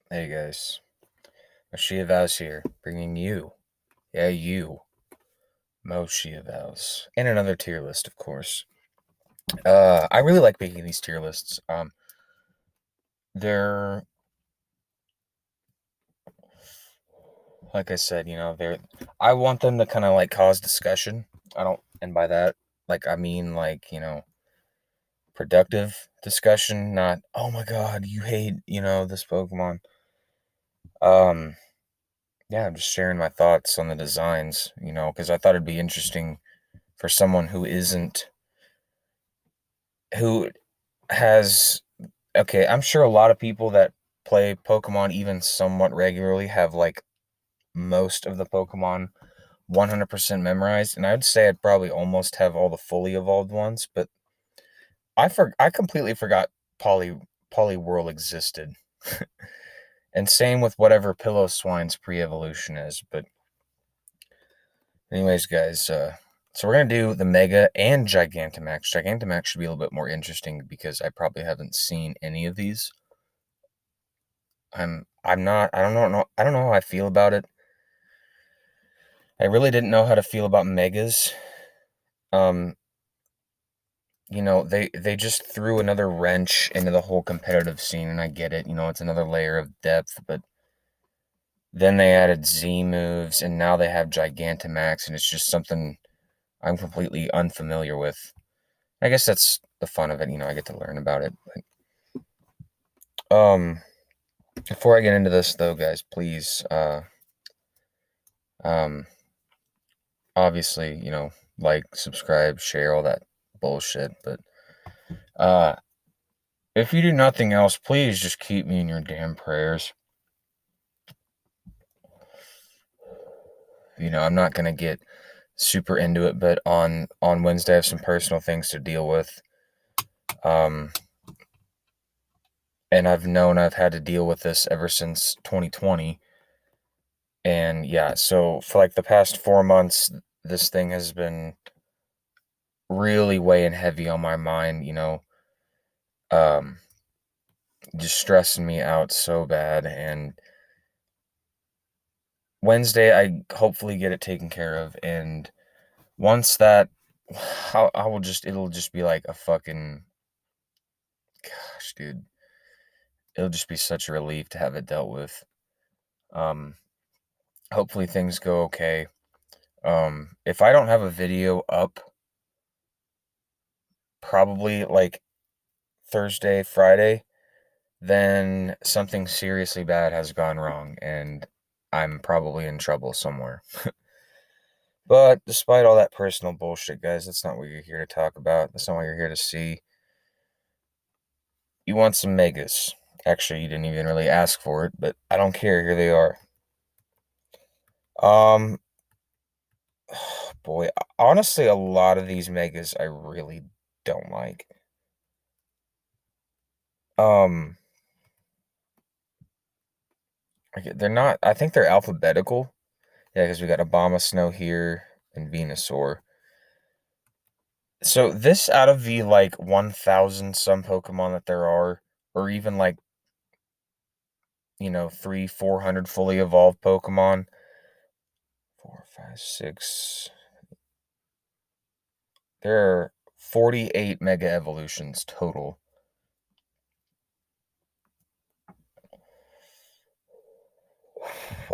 Hey guys, Moshia Vows here, bringing you, yeah, you, Moshia Vows, and another tier list, of course. I really like making these tier lists. They're, like I said, I want them to kind of like cause discussion. I don't, and by that, I mean, productive discussion, not, oh my god, you hate, this Pokemon. Um, yeah, I'm just sharing my thoughts on the designs, because I thought it'd be interesting for someone who has okay, I'm sure a lot of people that play Pokemon even somewhat regularly have like most of the Pokemon 100% memorized, and I'd say I'd probably almost have all the fully evolved ones, but I completely forgot Poly Poliwhirl existed. And same with whatever Pillowswine's pre-evolution is, but anyways, guys, so we're gonna do the Mega and Gigantamax. Gigantamax should be a little bit more interesting because I probably haven't seen any of these. I'm not I don't know how I feel about it. I really didn't know how to feel about Megas. Um, they just threw another wrench into the whole competitive scene, and I get it. It's another layer of depth, but then they added Z moves, and now they have Gigantamax, and it's just something I'm completely unfamiliar with. I guess that's the fun of it. I get to learn about it. But, before I get into this, though, guys, please, um, obviously, like, subscribe, share, all that bullshit. But uh, if you do nothing else, please just keep me in your damn prayers. I'm not gonna get super into it, but on Wednesday, I have some personal things to deal with. Um, and I've had to deal with this ever since 2020. And yeah, so for like the past 4 months, this thing has been really weighing heavy on my mind. Um, just stressing me out so bad. And Wednesday, I hopefully get it taken care of. And once that, it'll just be like a fucking, gosh, dude, it'll just be such a relief to have it dealt with. Um, hopefully things go okay. If I don't have a video up, probably like Thursday, Friday, then something seriously bad has gone wrong and I'm probably in trouble somewhere. But despite all that personal bullshit, guys, that's not what you're here to talk about. That's not what you're here to see. You want some megas. Actually, you didn't even really ask for it, but I don't care. Here they are. Um, boy, honestly, a lot of these megas I really don't like. Um, they're not. I think they're alphabetical. Yeah, because we got Abomasnow here and Venusaur. So this out of the like 1,000 some Pokemon that there are, or even like, 400 fully evolved Pokemon. Four, five, six. There are 48 Mega Evolutions total.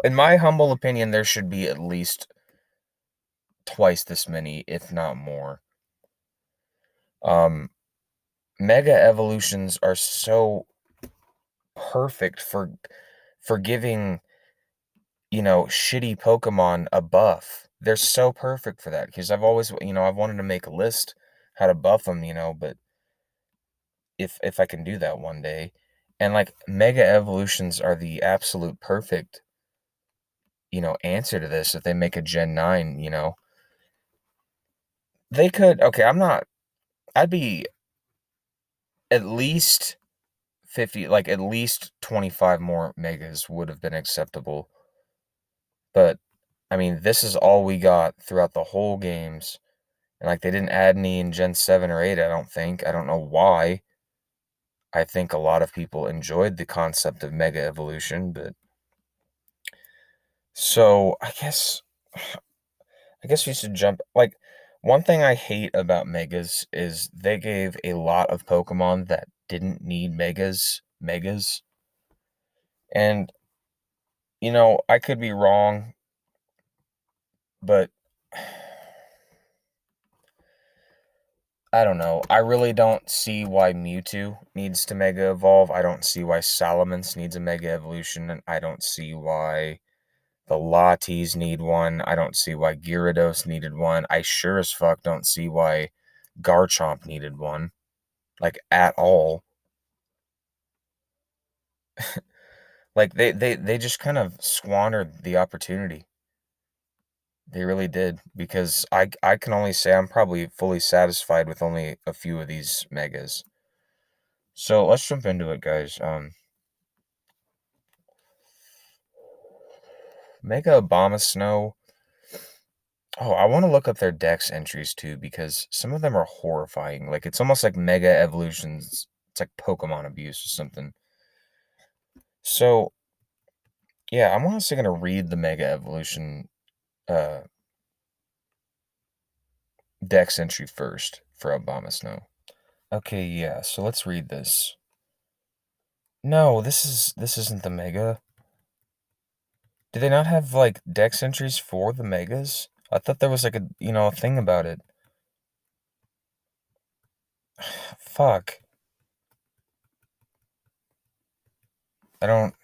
In my humble opinion, there should be at least twice this many, if not more. Um, Mega Evolutions are so perfect for giving shitty Pokemon a buff. They're so perfect for that because I've always, I've wanted to make a list how to buff them, but if I can do that one day, and like Mega Evolutions are the absolute perfect, answer to this. If they make a Gen 9, they could. Okay, I'd be at least 50, like at least 25 more megas would have been acceptable. But I mean, this is all we got throughout the whole games. And like they didn't add any in Gen 7 or 8, I don't think. I don't know why. I think a lot of people enjoyed the concept of mega evolution, but so I guess we should jump like one thing I hate about megas is they gave a lot of Pokemon that didn't need megas. And I could be wrong, but I don't know. I really don't see why Mewtwo needs to Mega Evolve. I don't see why Salamence needs a Mega Evolution, and I don't see why the Latis need one. I don't see why Gyarados needed one. I sure as fuck don't see why Garchomp needed one, like at all. Like they just kind of squandered the opportunity. They really did because I can only say I'm probably fully satisfied with only a few of these megas. So let's jump into it, guys. Mega Abomasnow. Oh, I want to look up their Dex entries too because some of them are horrifying. Like it's almost like Mega Evolutions. It's like Pokemon abuse or something. So yeah, I'm honestly gonna read the Mega Evolution uh, Dex entry first for Abomasnow. Okay, yeah. So let's read this. No, this isn't the Mega. Do they not have like Dex entries for the Megas? I thought there was like a thing about it. Fuck. I don't.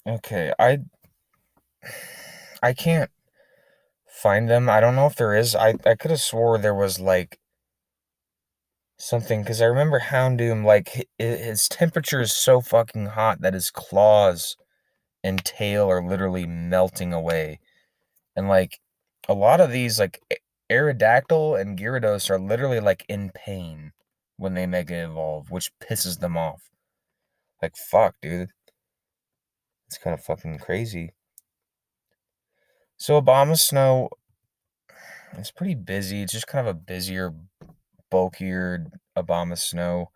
Okay, I can't find them. I don't know if there is. I could have swore there was like something because I remember Houndoom like his temperature is so fucking hot that his claws and tail are literally melting away, and like a lot of these like Aerodactyl and Gyarados are literally like in pain when they mega evolve, which pisses them off. Like fuck, dude, it's kind of fucking crazy. So Abomasnow is pretty busy. It's just kind of a busier, bulkier Abomasnow.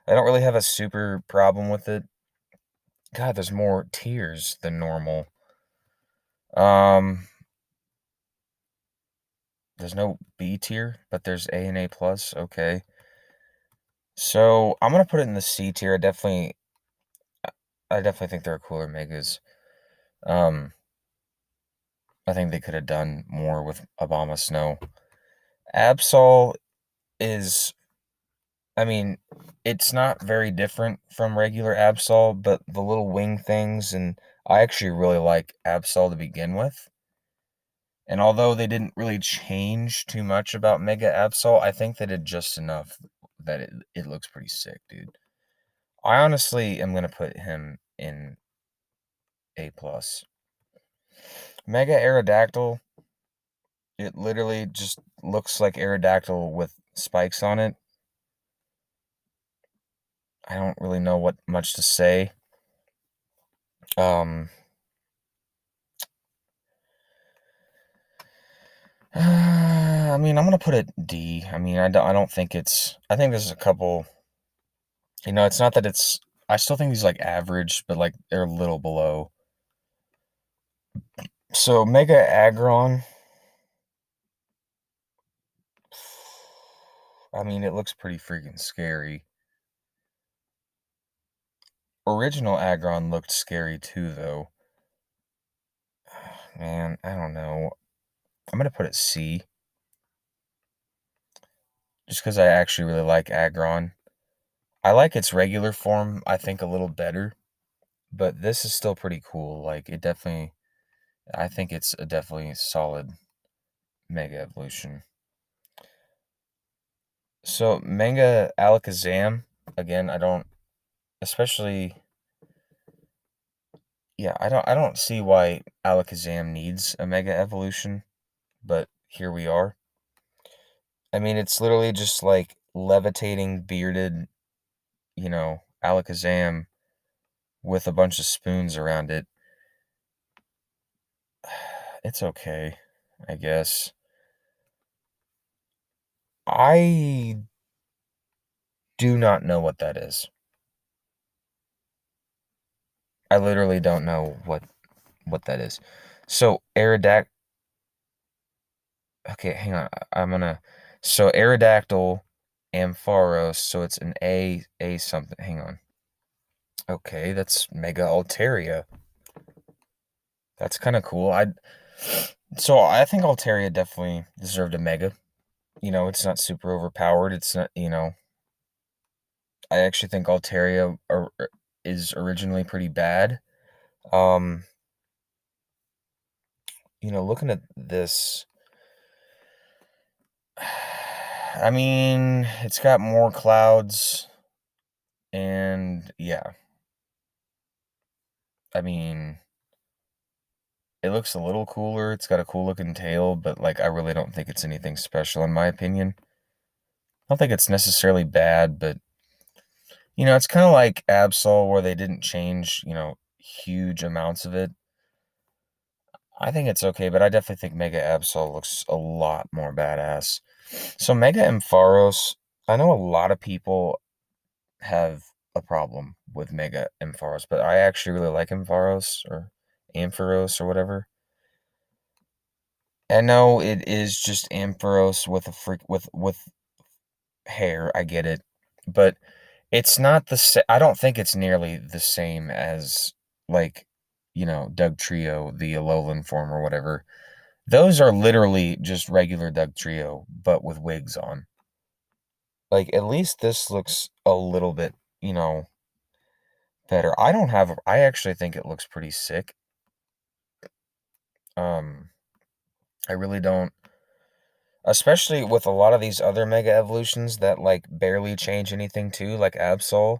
I don't really have a super problem with it. God, there's more tiers than normal. Um, there's no B tier, but there's A and A plus. Okay, so I'm gonna put it in the C tier. I definitely think there are cooler megas. Um, I think they could have done more with Abomasnow. Absol is, I mean, it's not very different from regular Absol, but the little wing things, and I actually really like Absol to begin with. And although they didn't really change too much about Mega Absol, I think they did just enough that it looks pretty sick, dude. I honestly am gonna put him in A plus. Mega Aerodactyl, it literally just looks like Aerodactyl with spikes on it. I don't really know what much to say. Um, I mean, I'm gonna put it D. I mean, I don't think it's. I think there's a couple. It's not that it's. I still think he's like average, but like they're a little below. So Mega Aggron. I mean, it looks pretty freaking scary. Original Aggron looked scary too, though. Man, I don't know. I'm gonna put it C, just because I actually really like Aggron. I like its regular form. I think a little better, but this is still pretty cool. Like it definitely. I think it's a definitely solid Mega Evolution. So Manga Alakazam, again, I don't especially yeah, I don't see why Alakazam needs a Mega Evolution, but here we are. I mean, it's literally just like levitating bearded, Alakazam with a bunch of spoons around it. It's okay, I guess. I do not know what that is. I literally don't know what that is. So Aerodact. Okay, hang on. I'm gonna. So Aerodactyl Ampharos. So it's an A something. Hang on. Okay, that's Mega Altaria. That's kind of cool. I think Altaria definitely deserved a Mega. It's not super overpowered. It's not. I actually think Altaria is originally pretty bad. Um, looking at this, I mean, it's got more clouds, and yeah, I mean, it looks a little cooler. It's got a cool looking tail, but like, I really don't think it's anything special in my opinion. I don't think it's necessarily bad, but it's kind of like Absol where they didn't change, huge amounts of it. I think it's okay, but I definitely think Mega Absol looks a lot more badass. So Mega Ampharos, I know a lot of people have a problem with Mega Ampharos, but I actually really like Ampharos or Ampharos or whatever. I know it is just Ampharos with a with hair. I get it, but it's not I don't think it's nearly the same as like Dugtrio, the Alolan form or whatever. Those are literally just regular Dugtrio, but with wigs on. Like, at least this looks a little bit, better. I actually think it looks pretty sick. Um, I really don't, especially with a lot of these other Mega Evolutions that, like, barely change anything too, like Absol.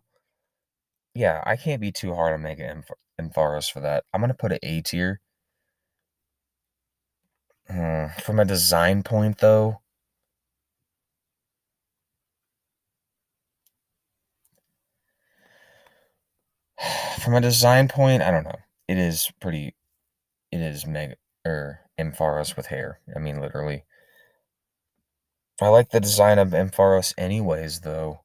Yeah, I can't be too hard on Mega Ampharos for that. I'm gonna put it A tier. From a design point, though, I don't know. It is Mega or Ampharos with hair. I mean, literally. I like the design of Ampharos anyways, though.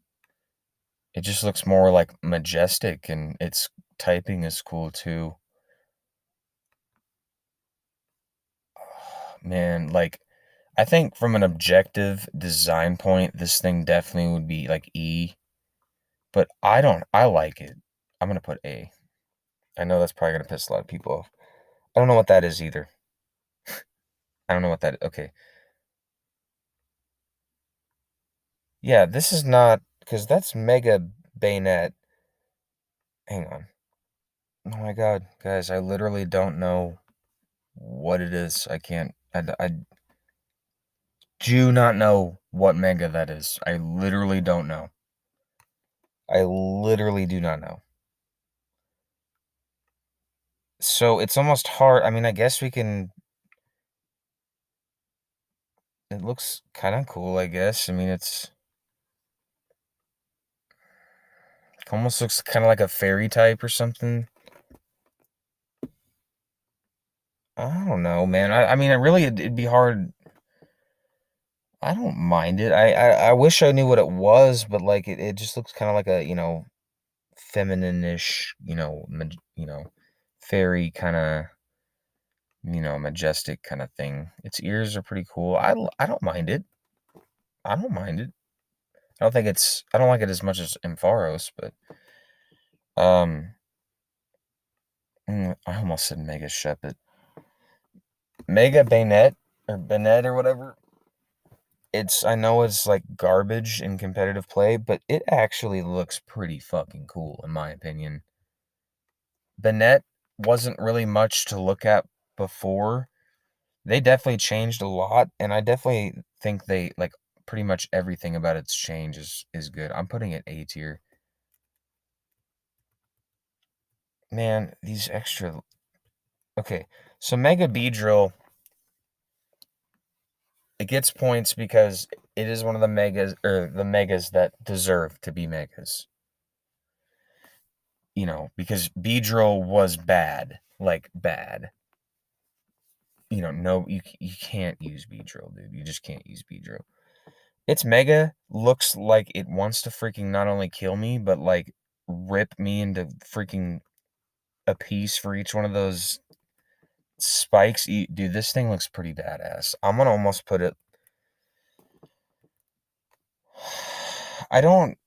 It just looks more like majestic, and its typing is cool too. Man, like, I think from an objective design point, this thing definitely would be like E, but I like it. I'm gonna put A. I know that's probably gonna piss a lot of people off. I don't know what that is either. I don't know what that. Okay, yeah, this is not because that's Mega Bayonet. Hang on. Oh my God, guys, I literally don't know what it is. I can't. I do not know what manga that is. I literally don't know. I literally do not know. So it's almost hard. I mean, I guess we can. It looks kind of cool, I guess. I mean, it almost looks kind of like a fairy type or something. I don't know, man. I mean, it'd be hard. I don't mind it. I wish I knew what it was, but like it just looks kind of like a feminine-ish, fairy kind of majestic kind of thing. Its ears are pretty cool. I don't mind it. I don't mind it. I don't like it as much as Ampharos, but um, I almost said Mega Shepherd. Mega Bayonet or Bennett or whatever. I know it's like garbage in competitive play, but it actually looks pretty fucking cool in my opinion. Bennett wasn't really much to look at before. They definitely changed a lot, and I definitely think they like pretty much everything about its change is good. I'm putting it A tier. Man, these extra. Okay, so Mega Beedrill, it gets points because it is one of the megas that deserve to be megas. Because Beedrill was bad, like bad. No, you can't use Beedrill, dude. You just can't use Beedrill. Its mega looks like it wants to freaking not only kill me, but, like, rip me into freaking a piece for each one of those spikes. Dude, this thing looks pretty badass. I'm gonna almost put it I don't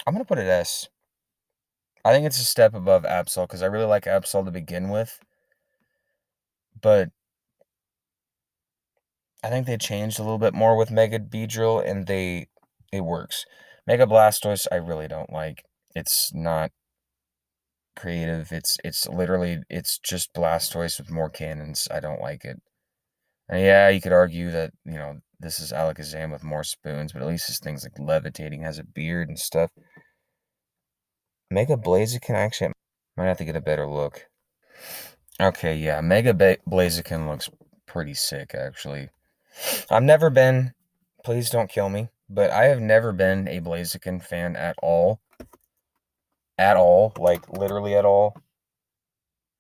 I'm gonna put it S. I think it's a step above Absol because I really like Absol to begin with, but I think they changed a little bit more with Mega Beedrill, and it works. Mega Blastoise, I really don't like. It's not creative. It's literally it's just Blastoise with more cannons. I don't like it. And yeah, you could argue that, this is Alakazam with more spoons, but at least this thing's like levitating, has a beard and stuff. Mega Blaziken actually might have to get a better look. Okay, yeah, Mega Blaziken looks pretty sick actually. I've never been, please don't kill me, but I have never been a Blaziken fan at all. At all, like literally at all.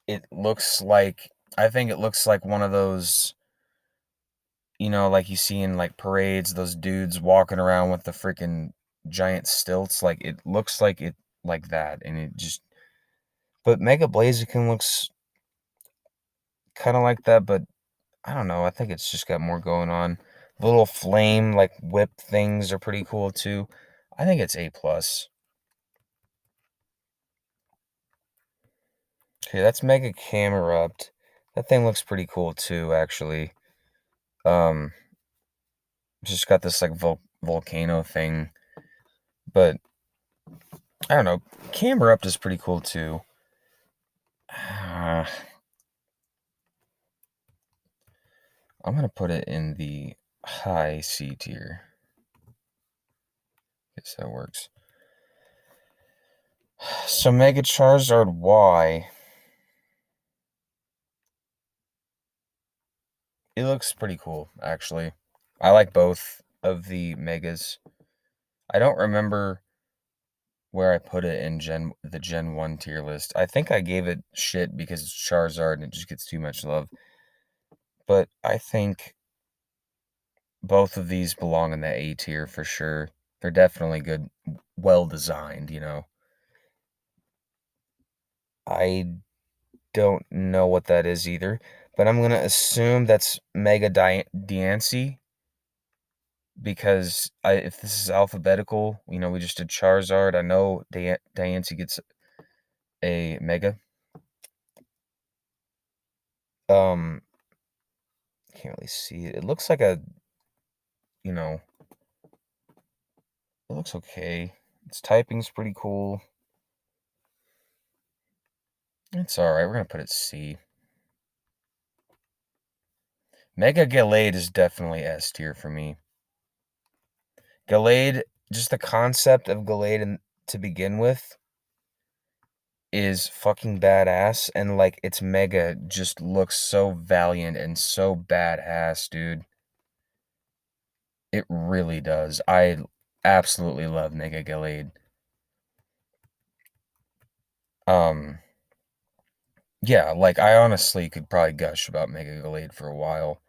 It looks like I think it looks like one of those, like you see in like parades, those dudes walking around with the freaking giant stilts. Like it looks like it like that, and it just. But Mega Blaziken looks kind of like that, but I don't know. I think it's just got more going on. The little flame like whip things are pretty cool too. I think it's A+. Okay, that's Mega Camerupt. That thing looks pretty cool too, actually. Um, just got this like volcano thing, but I don't know. Camerupt is pretty cool too. I'm gonna put it in the high C tier. Guess that works. So Mega Charizard Y. It looks pretty cool, actually. I like both of the Megas. I don't remember where I put it in the Gen 1 tier list. I think I gave it shit because it's Charizard and it just gets too much love. But I think both of these belong in the A tier for sure. They're definitely good, well designed, I don't know what that is either, but I'm gonna assume that's Mega Diancie because if this is alphabetical, we just did Charizard. I know Diancie gets a Mega. Um, can't really see it. It looks like you know, it looks okay. Its typing's pretty cool. It's alright. We're gonna put it C. Mega Gallade is definitely S tier for me. Gallade, just the concept of Gallade to begin with is fucking badass, and like its mega just looks so valiant and so badass, dude. It really does. I absolutely love Mega Gallade. Um, yeah, like I honestly could probably gush about Mega Gallade for a while.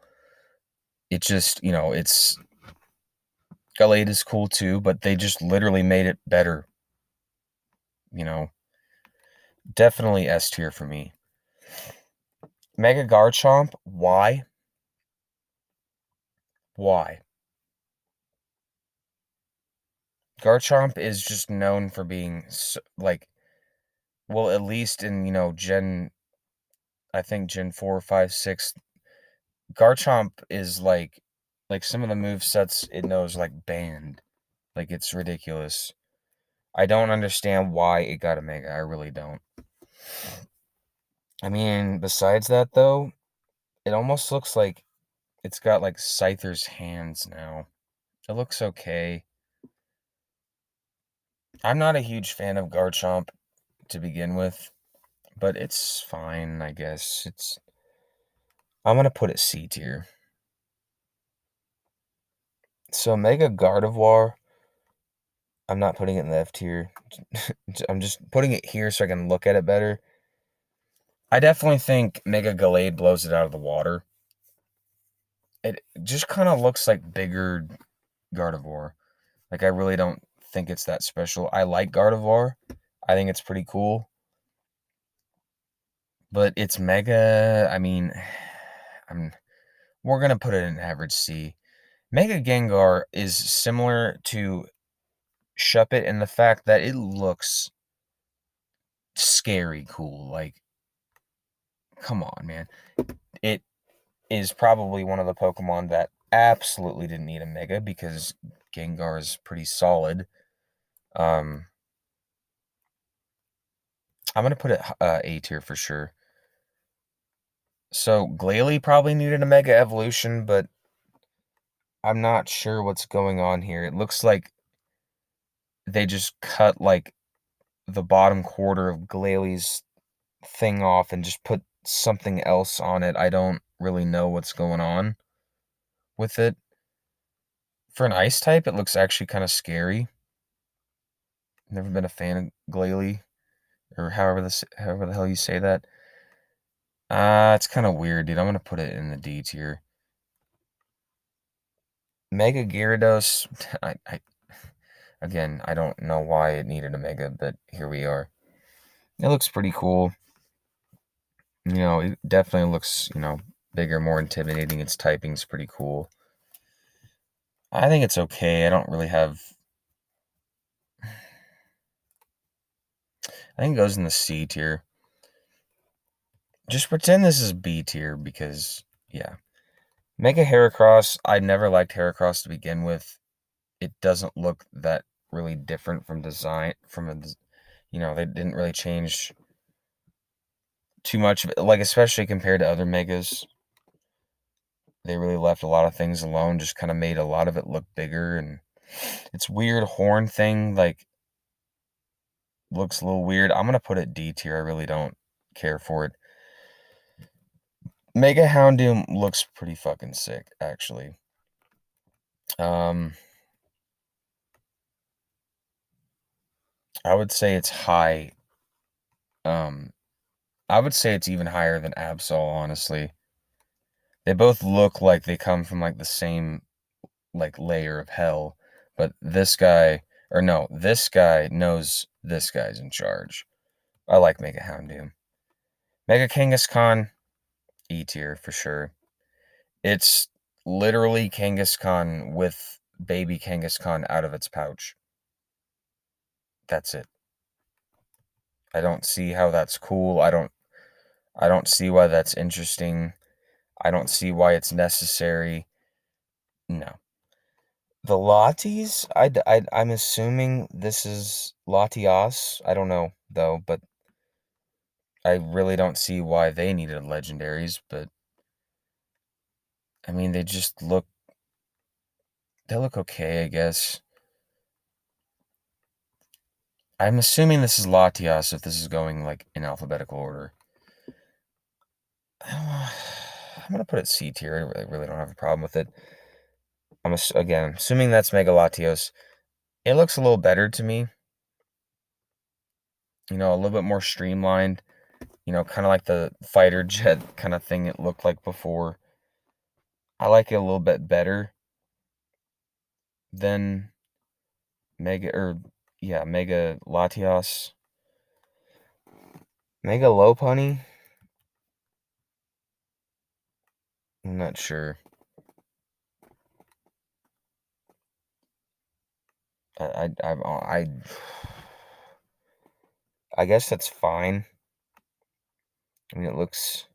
It just, it's Gallade is cool too, but they just literally made it better. You know, definitely S tier for me. Mega Garchomp, why? Why? Garchomp is just known for being like, well, at least in I think Gen 4, 5, 6. Garchomp is like some of the move sets it knows like banned. Like it's ridiculous. I don't understand why it got a mega. I really don't. I mean, besides that though, it almost looks like it's got like Scyther's hands now. It looks okay. I'm not a huge fan of Garchomp to begin with, but it's fine, I guess. I'm gonna put it C tier. So Mega Gardevoir, I'm not putting it in the F tier. I'm just putting it here so I can look at it better. I definitely think Mega Gallade blows it out of the water. It just kind of looks like bigger Gardevoir. Like, I really don't think it's that special. I like Gardevoir. I think it's pretty cool. But it's mega. I mean, we're gonna put it in average C. Mega Gengar is similar to Shuppet in the fact that it looks scary cool. Like, come on, man. It is probably one of the Pokemon that absolutely didn't need a Mega because Gengar is pretty solid. I'm gonna put it A tier for sure. So Glalie probably needed a Mega Evolution, but I'm not sure what's going on here. It looks like they just cut like the bottom quarter of Glalie's thing off and just put something else on it. I don't really know what's going on with it. For an ice type, it looks actually kind of scary. Never been a fan of Glalie, or however the hell you say that. It's kind of weird, dude. I'm gonna put it in the D tier. Mega Gyarados, again, I don't know why it needed a Mega, but here we are. It looks pretty cool. It definitely looks, bigger, more intimidating. Its typing's pretty cool. I think it's okay. I don't really have. I think it goes in the C tier. Just pretend this is B tier because, yeah. Mega Heracross, I never liked Heracross to begin with. It doesn't look that really different from design, they didn't really change too much of it, like, especially compared to other Megas. They really left a lot of things alone, just kind of made a lot of it look bigger, and its weird horn thing, like, looks a little weird. I'm gonna put it D tier. I really don't care for it. Mega Houndoom looks pretty fucking sick, actually. I would say it's high. I would say it's even higher than Absol, honestly. They both look like they come from like the same like layer of hell, but this guy knows this guy's in charge. I like Mega Houndoom. Mega Kangaskhan, E tier for sure. It's literally Kangaskhan with baby Kangaskhan out of its pouch. That's it. I don't see how that's cool. I don't see why that's interesting. I don't see why it's necessary. No. The Latis, I'm assuming this is Latias. I don't know though, but I really don't see why they needed legendaries, but I mean they look okay, I guess. I'm assuming this is Latias if this is going like in alphabetical order. I'm gonna put it C tier. I really don't have a problem with it. Again assuming that's Mega Latios. It looks a little better to me. A little bit more streamlined. Kind of like the fighter jet kind of thing it looked like before. I like it a little bit better than Mega Latios. Mega Lopunny? I'm not sure. I guess that's fine. I mean, it looks.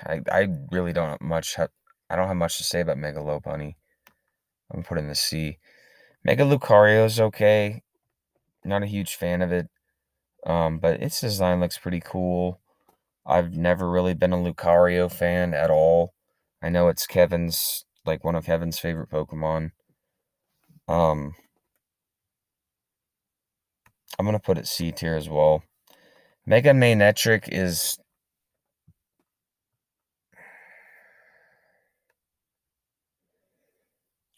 I really don't have much. I don't have much to say about Mega Lopunny. I'm gonna put it in the C. Mega Lucario is okay. Not a huge fan of it. But its design looks pretty cool. I've never really been a Lucario fan at all. I know it's one of Kevin's favorite Pokemon. I'm gonna put it C tier as well. Mega Manectric is.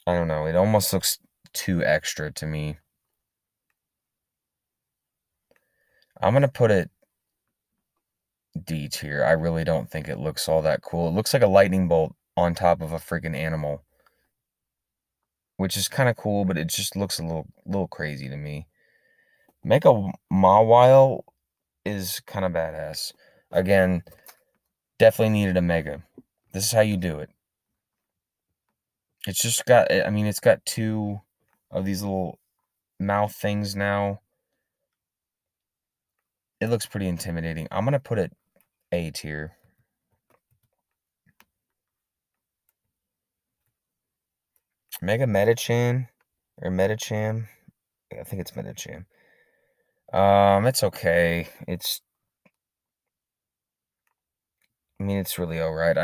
I don't know. It almost looks too extra to me. I'm gonna put it D tier. I really don't think it looks all that cool. It looks like a lightning bolt on top of a freaking animal, which is kind of cool, but it just looks a little crazy to me. Mega Mawile is kind of badass. Again, definitely needed a Mega. This is how you do it. It's just got, I mean, it's got two of these little mouth things now. It looks pretty intimidating. I'm going to put it A tier. Mega Metachan or Metacham. I think it's Metacham. It's okay. I mean, it's really all right.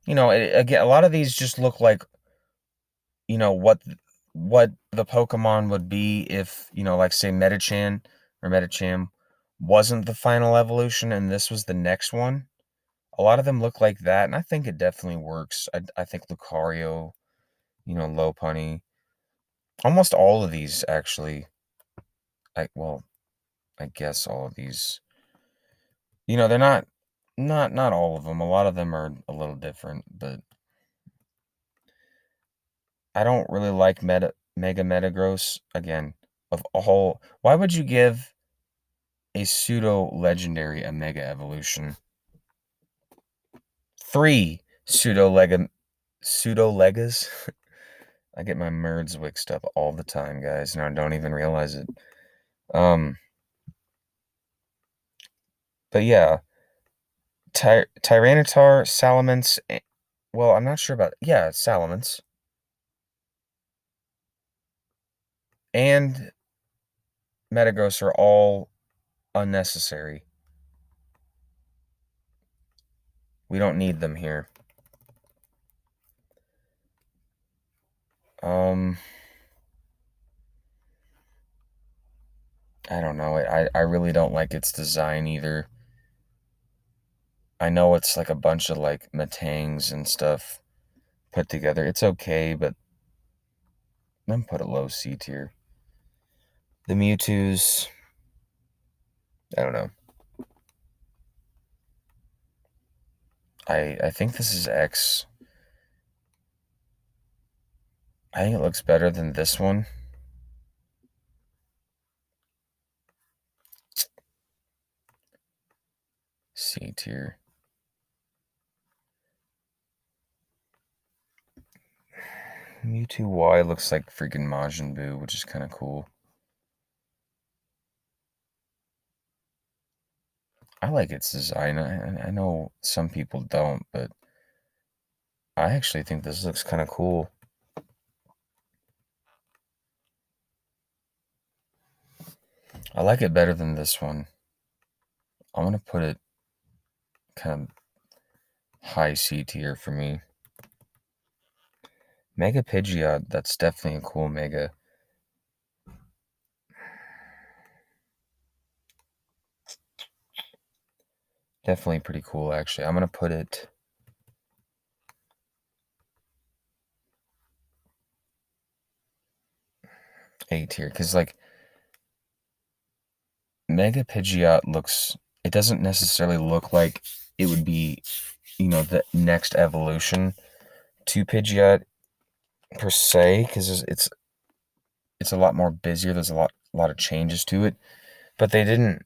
Again, a lot of these just look like, what the Pokemon would be if, like say Metachan or Metacham wasn't the final evolution and this was the next one. A lot of them look like that, and I think it definitely works. I think Lucario, Lopunny, almost all of these actually. I guess all of these. They're not all of them. A lot of them are a little different, but I don't really like Mega Metagross. Again, why would you give a pseudo legendary a Mega Evolution? 3 pseudo Legas. I get my merds mixed up all the time, guys, and I don't even realize it. Um, but yeah, Tyranitar, Salamence. Well, I'm not sure about Salamence and Metagross are all unnecessary. We don't need them here. I don't know. I really don't like its design either. I know it's like a bunch of like Metangs and stuff put together. It's okay, but I'm put a low C tier. The Mewtwo's, I don't know. I think this is X. I think it looks better than this one. C tier. Mewtwo Y looks like freaking Majin Buu, which is kind of cool. I like its design. I know some people don't, but I actually think this looks kind of cool. I like it better than this one. I'm going to put it kind of high C tier for me. Mega Pidgeot, that's definitely a cool Mega. Definitely pretty cool, actually. I'm going to put it A tier, because, like, Mega Pidgeot it doesn't necessarily look like it would be, the next evolution to Pidgeot per se, because it's a lot more busier. There's a lot of changes to it, but they didn't,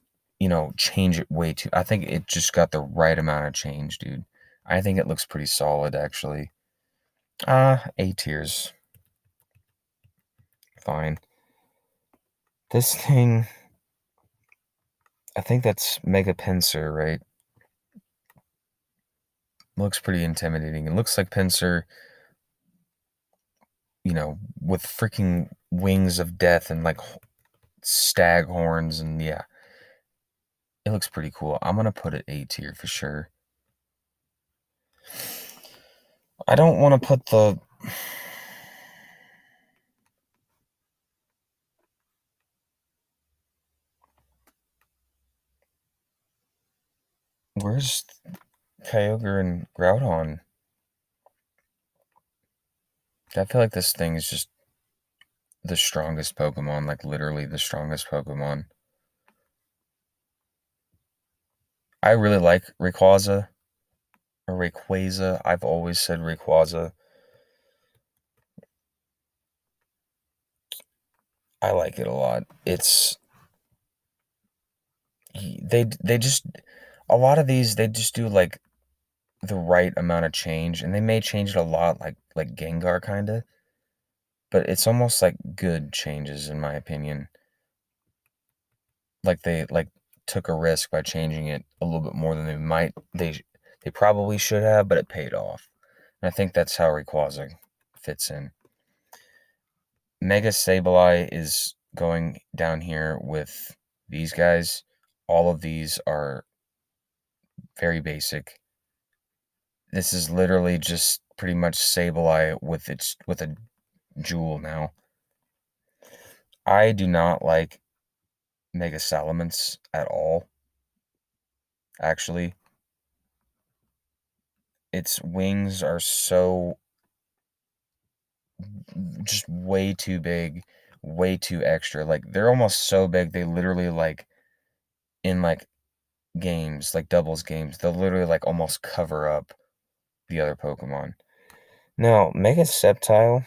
change it way too. I think it just got the right amount of change, dude. I think it looks pretty solid, actually. A tiers. Fine. This thing, I think that's Mega Pinsir, right? Looks pretty intimidating. It looks like Pinsir, with freaking wings of death and like stag horns, and yeah, it looks pretty cool. I'm gonna put it A tier for sure. I don't want to put the. Where's Kyogre and Groudon? I feel like this thing is just the strongest Pokemon, like literally the strongest Pokemon. I really like Rayquaza or Rayquaza. I've always said Rayquaza. I like it a lot. They just a lot of these they just do like the right amount of change, and they may change it a lot, like Gengar kind of, but it's almost like good changes in my opinion. Like they took a risk by changing it a little bit more than they probably should have, but it paid off. And I think that's how Rayquaza fits in. Mega Sableye is going down here with these guys. All of these are very basic. This is literally just pretty much Sableye with a jewel now. I do not like Mega Salamence at all. Actually, its wings are so just way too big, way too extra. Like they're almost so big they literally like in like games, like doubles games, they'll literally like almost cover up the other Pokemon. Now, Mega Sceptile,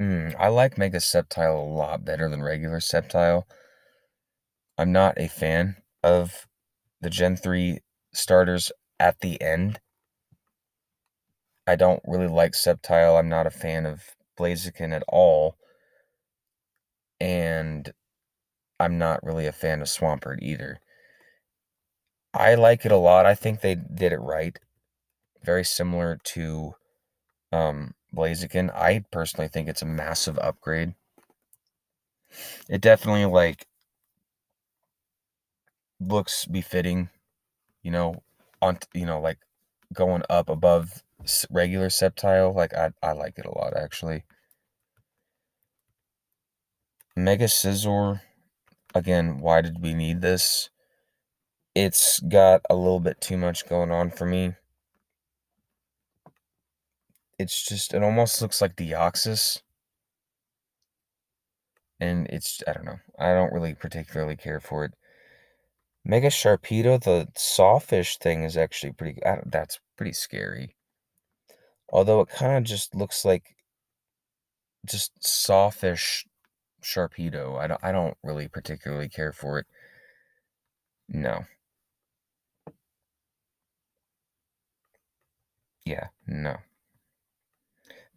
I like Mega Sceptile a lot better than regular Sceptile. I'm not a fan of the Gen 3 starters at the end. I don't really like Sceptile. I'm not a fan of Blaziken at all. And I'm not really a fan of Swampert either. I like it a lot. I think they did it right. Very similar to Blaziken. I personally think it's a massive upgrade. It definitely like looks befitting, you know, like going up above regular Sceptile. Like I like it a lot actually. Mega Scizor, again, why did we need this? It's got a little bit too much going on for me. It's just it almost looks like Deoxys. And it's I don't know. I don't really particularly care for it. Mega Sharpedo, the sawfish thing is actually pretty that's pretty scary. Although it kind of just looks like just sawfish Sharpedo. I don't really particularly care for it. No. Yeah, no.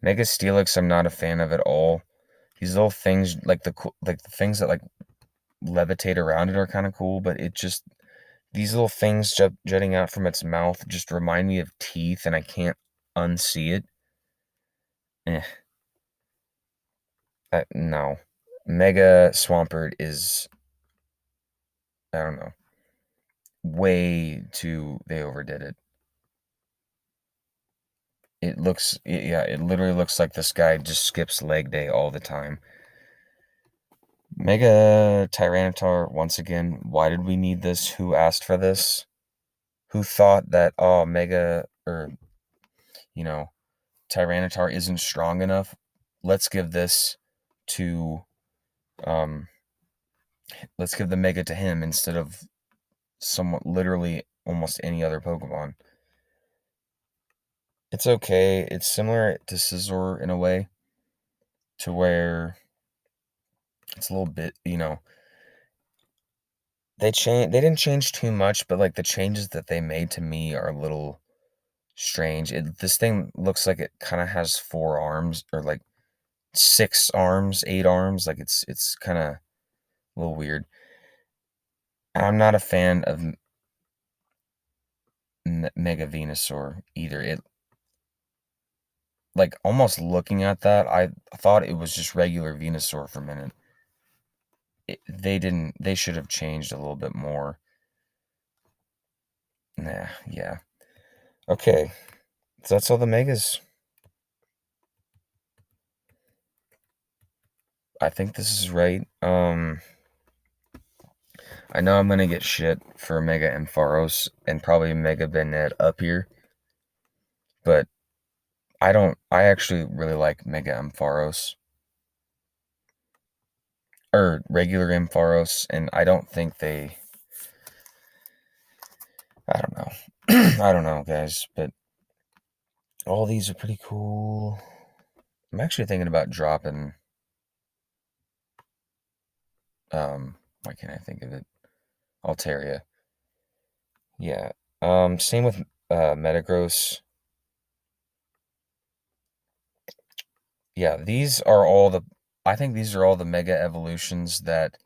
Mega Steelix I'm not a fan of at all. These little things like the things that like levitate around it are kind of cool, but it just these little things jutting out from its mouth just remind me of teeth, and I can't unsee it. Eh, no. Mega Swampert is, I don't know, way too, they overdid it. Yeah, it literally looks like this guy just skips leg day all the time. Mega Tyranitar, once again, why did we need this? Who asked for this? Who thought that, oh, Mega, or, you know, Tyranitar isn't strong enough? Let's give this to, um, let's give the Mega to him instead of somewhat literally almost any other Pokemon. It's okay. It's similar to Scizor in a way, to where it's a little bit, they didn't change too much, but like the changes that they made to me are a little strange. This thing looks like it kind of has 4 arms or like 6 arms, 8 arms. Like it's kind of a little weird. And I'm not a fan of Mega Venusaur either. It like almost looking at that, I thought it was just regular Venusaur for a minute. They didn't. They should have changed a little bit more. Nah, yeah. Okay, so that's all the megas. I think this is right. I know I'm gonna get shit for Mega Ampharos and probably Mega Banette up here, but I don't. I actually really like Mega Ampharos or regular Ampharos, and I don't think they. I don't know. I don't know, guys, but all these are pretty cool. I'm actually thinking about dropping, why can't I think of it? Altaria. Yeah. Same with Metagross. Yeah, I think these are all the mega evolutions that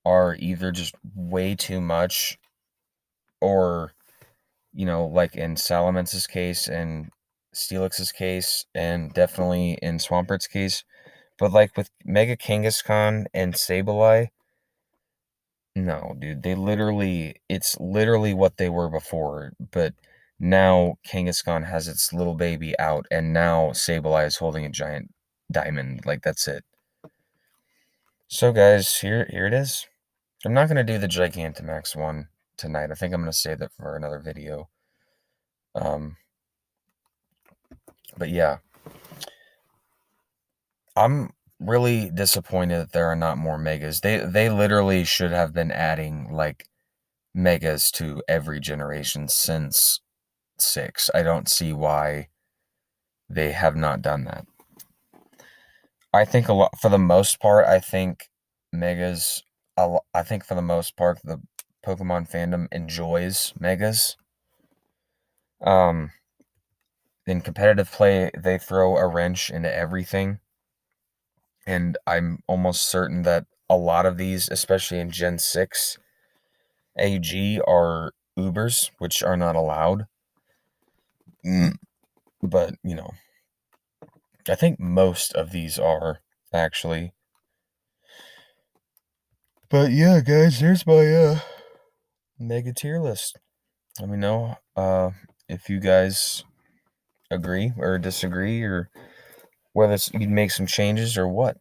are either just way too much or, like in Salamence's case and Steelix's case and definitely in Swampert's case. But like with Mega Kangaskhan and Sableye, no, dude, it's literally what they were before, but now Kangaskhan has its little baby out, and now Sableye is holding a giant diamond. Like, that's it. So, guys, here it is. I'm not going to do the Gigantamax one tonight. I think I'm going to save that for another video. But yeah, I'm really disappointed that there are not more megas. They literally should have been adding, like, megas to every generation since 6. I don't see why they have not done that. I think a lot for the most part, I think megas I think for the most part the Pokemon fandom enjoys megas. Um in competitive play, they throw a wrench into everything, and I'm almost certain that a lot of these, especially in Gen 6 AG, are Ubers, which are not allowed. But, I think most of these are actually. But yeah, guys, there's my mega tier list. Let me know if you guys agree or disagree, or whether you'd make some changes or what.